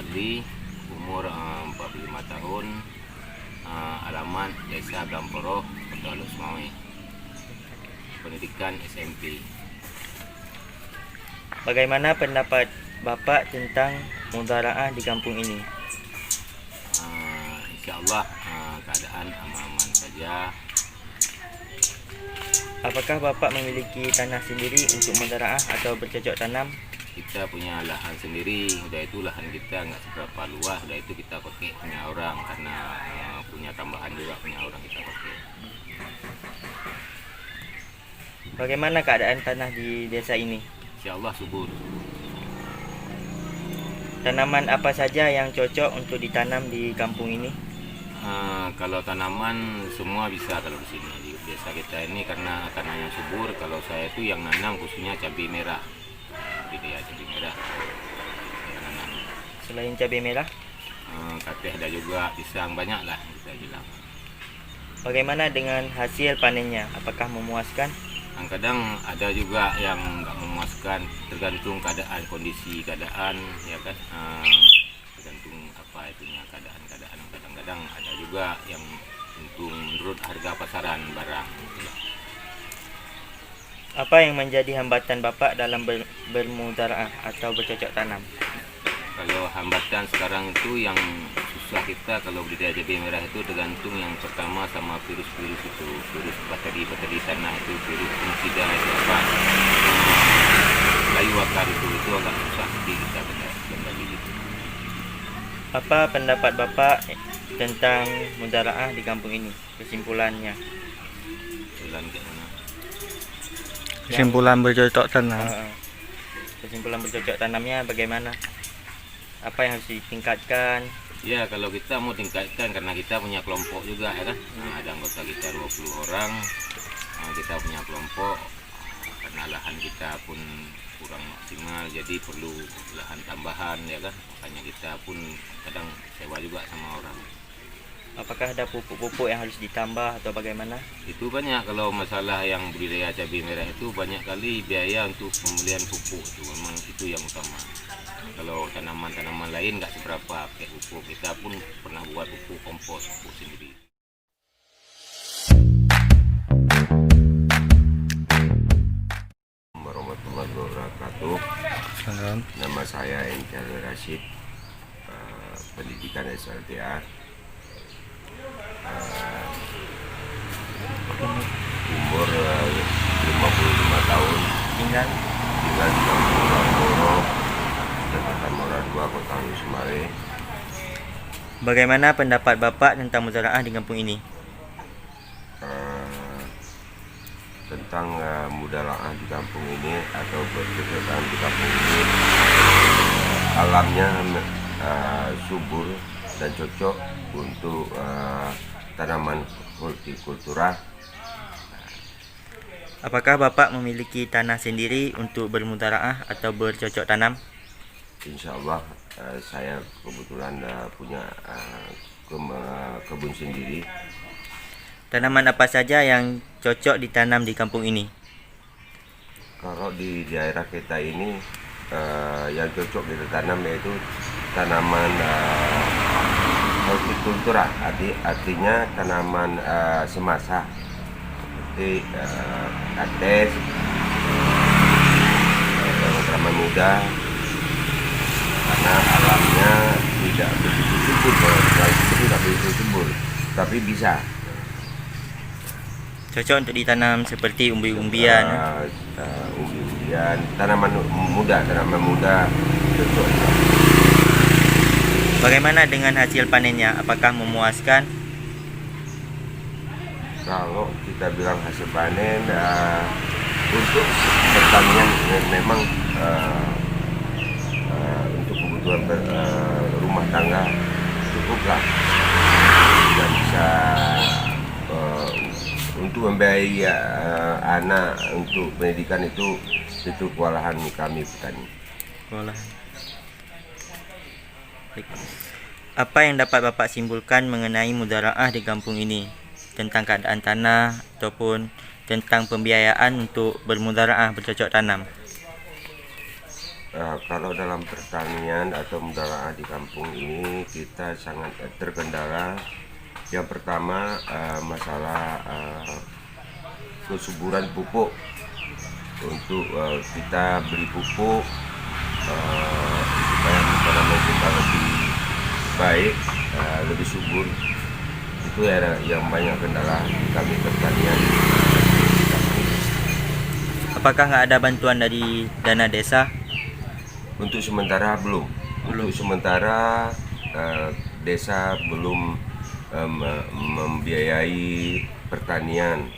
Fadli, umur 45 tahun, alamat Desa Gamporoh, Kota Lusmawe, pendidikan SMP. Bagaimana pendapat Bapak tentang mudhara'ah di kampung ini? Insya Allah keadaan aman-aman saja. Apakah Bapak memiliki tanah sendiri untuk mudhara'ah atau bercocok tanam? Kita punya lahan sendiri, udah itu lahan kita nggak seberapa luas, udah itu kita pakai punya orang karena punya tambahan juga punya orang kita pakai. Bagaimana keadaan tanah di desa ini? Insya Allah subur. Tanaman apa saja yang cocok untuk ditanam di kampung ini? Kalau tanaman semua bisa kalau di sini di desa kita ini karena tanahnya subur. Kalau saya itu yang nanam khususnya cabai merah, gitu ya, cabai merah yang nanam. Selain cabai merah, Kateh ada juga, pisang, banyak lah kita bilang. bagaimana dengan hasil panennya? Apakah memuaskan? Kadang ada juga yang nggak memuaskan, tergantung keadaan, kondisi keadaan, ya kan. Tergantung apa itunya keadaan. Kadang-kadang ada juga yang untuk menurut harga pasaran barang. Apa yang menjadi hambatan Bapak dalam bermudhara'ah atau bercocok tanam? Kalau hambatan sekarang itu yang susah kita kalau budidaya cabai merah itu tergantung yang pertama sama virus-virus itu, virus bakteri tanah itu, virus fungisida itu apa, layu akar itu agak susah di kita kendali gitu. Apa pendapat Bapak tentang mudhara'ah di kampung ini? Kesimpulannya. Bulan kayak mana? Kesimpulan bercocok tanam. Kesimpulan bercocok tanamnya bagaimana? Apa yang harus ditingkatkan? Ya kalau kita mau tingkatkan karena kita punya kelompok juga ya kan. Ada anggota kita 20 orang. Kita punya kelompok karena lahan kita pun kurang maksimal jadi perlu lahan tambahan ya kan. Makanya kita pun kadang sewa juga sama orang. Apakah ada pupuk-pupuk yang harus ditambah atau bagaimana? Itu banyak kalau masalah yang budidaya cabai merah itu banyak kali biaya untuk pembelian pupuk itu memang itu yang utama. Kalau tanaman-tanaman lain nggak seberapa pakai pupuk, kita pun pernah buat pupuk kompos pupuk sendiri. Warahmatullahi wabarakatuh. Salam. Nama saya Encal Rashid, pendidikan SLTA. Umur 55 tahun, Tinggal tinggal di Kampung Gamporo, Kecamatan Mora 2, Kota Lusmawe. bagaimana pendapat Bapak tentang mudhara'ah di kampung ini? Tentang mudhara'ah di kampung ini atau bercocok tanam di kampung ini, alamnya subur dan cocok untuk tanaman hortikultura. Apakah Bapak memiliki tanah sendiri untuk bermudhara'ah atau bercocok tanam? Insya Allah saya kebetulan punya kebun sendiri. Tanaman apa saja yang cocok ditanam di kampung ini? Kalau di daerah kita ini yang cocok ditanam yaitu tanaman hortikultura, artinya tanaman semasa seperti kates, tanaman muda, karena alamnya tidak begitu subur, tidak begitu subur, tapi bisa. Cocok untuk ditanam seperti umbi-umbian. Umbi-umbian, tanaman muda cocok. Bagaimana dengan hasil panennya? Apakah memuaskan? Kalau kita bilang hasil panen untuk pertanian memang untuk kebutuhan rumah tangga cukuplah, tidak bisa untuk membiayai anak untuk pendidikan itu kewalahan kami petani. Baik. Apa yang dapat Bapak simpulkan mengenai mudhara'ah di kampung ini? Tentang keadaan tanah ataupun tentang pembiayaan untuk bermudhara'ah bercocok tanam? Kalau dalam pertanian atau mudalaah di kampung ini kita sangat terkendala. Yang pertama masalah kesuburan pupuk. Untuk kita beli pupuk supaya tanaman kita lebih baik, lebih subur. Itu yang banyak kendala di kami pertanian. Apakah nggak ada bantuan dari dana desa? Untuk sementara belum. Untuk sementara desa belum membiayai pertanian.